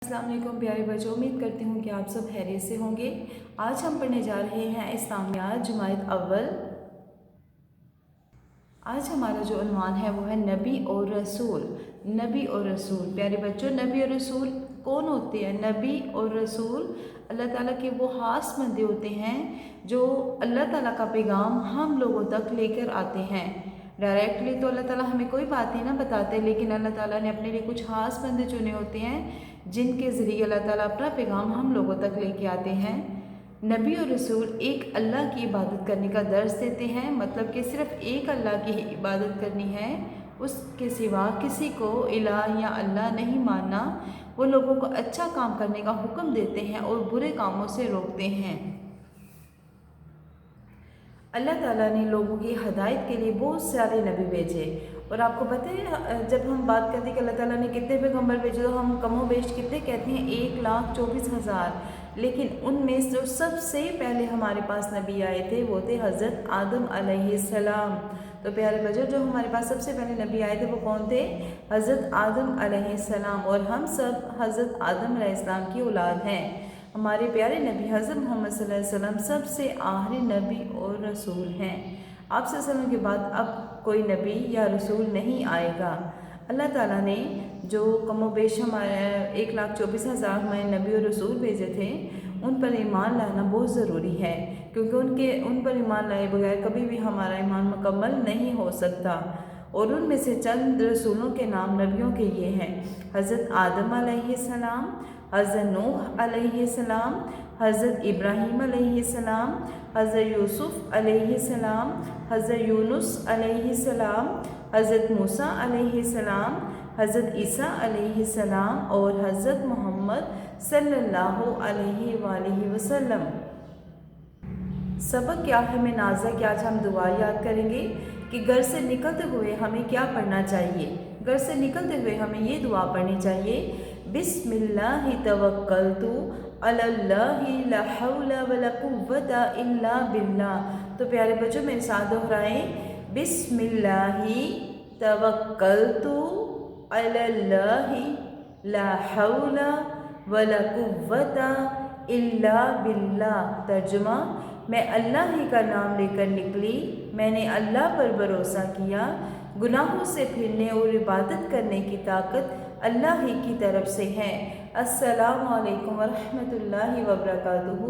अस्सलाम वालेकुम प्यारे बच्चों, उम्मीद करती हूँ कि आप सब खैरियत से होंगे। आज हम पढ़ने जा रहे हैं इस्लामियात जुमात अव्वल। आज हमारा जो उन्वान है वो है नबी और रसूल। नबी और रसूल प्यारे बच्चों, नबी और रसूल कौन होते हैं? नबी और रसूल अल्लाह ताला के वो खास बंदे होते हैं जो अल्लाह ताला का पैगाम हम लोगों तक लेकर आते हैं। डायरेक्टली तो अल्लाह ताला हमें कोई बात नहीं ना बताते, लेकिन अल्लाह ताला ने अपने लिए कुछ खास बंदे चुने होते हैं जिनके ज़रिए अल्लाह ताला अपना पैगाम हम लोगों तक लेके आते हैं। नबी और रसूल एक अल्लाह की इबादत करने का दर्स देते हैं, मतलब कि सिर्फ़ एक अल्लाह की ही इबादत करनी है, उसके सिवा किसी को इलाह या अल्लाह नहीं मानना। वो लोगों को अच्छा काम करने का हुक्म देते हैं और बुरे कामों से रोकते हैं। अल्लाह ताला ने लोगों की हदायत के लिए बहुत सारे नबी भेजे। और आपको पता है, जब हम बात करते हैं कि अल्लाह ताला ने कितने पैगम्बर भेजे तो हम कमो बेश कितने कहते हैं, 1,24,000। लेकिन उनमें जो सबसे पहले हमारे पास नबी आए थे वो थे हज़रत आदम अलैहिस्सलाम। तो प्यारे बच्चों, जो हमारे पास सबसे पहले नबी आए थे वो कौन थे? हज़रत आदम अलैहिस्सलाम। और हम सब हज़रत आदम अलैहिस्सलाम की औलाद हैं। हमारे प्यारे नबी हज़रत मोहम्मद सल्लल्लाहु अलैहि वसल्लम सबसे आखिरी नबी और रसूल हैं। आप सल्लल्लाहु अलैहि वसल्लम के बाद अब कोई नबी या रसूल नहीं आएगा। अल्लाह ताला ने जो कमोबेश हमारे 1,24,000 हमारे नबी और रसूल भेजे थे, उन पर ईमान लाना बहुत ज़रूरी है, क्योंकि उन पर ईमान लाए बगैर कभी भी हमारा ईमान मुकम्मल नहीं हो सकता। और उनमें से चंद रसूलों के नाम नबियों के ये हैं: हज़रत आदम अलैहिस्सलाम, हज़रत नूह अलैहिस्सलाम, हज़रत इब्राहीम अलैहिस्सलाम, हज़रत यूसुफ़ अलैहिस्सलाम, हज़रत यूनुस अलैहिस्सलाम, हज़रत मूसा अलैहिस्सलाम, हज़रत ईसा अलैहिस्सलाम और हज़रत मोहम्मद सल्लल्लाहु अलैहि वसल्लम। सबक क्या है में नाज़ा कि आज हम दुआ याद करेंगे कि घर से निकलते हुए हमें क्या पढ़ना चाहिए। घर से निकलते हुए हमें ये दुआ पढ़नी चाहिए: बिस्मिल्लाहि तवक्कलतु अलल्लाहि ला हौला वला कुव्वता इल्ला बिल्लाह। तो प्यारे बच्चों, मेरे साथ दोहराएं: बिस्मिल्लाहि तवक्कलतु अलल्लाहि ला हौला वला कुव्वता इल्ला बिल्लाह। तर्जुमा: मैं अल्लाह ही का नाम लेकर निकली, मैंने अल्लाह पर भरोसा किया, गुनाहों से फिरने और इबादत करने की ताकत अल्लाह ही की तरफ से है। अस्सलामु अलैकुम व रहमतुल्लाहि व बरकातुहू।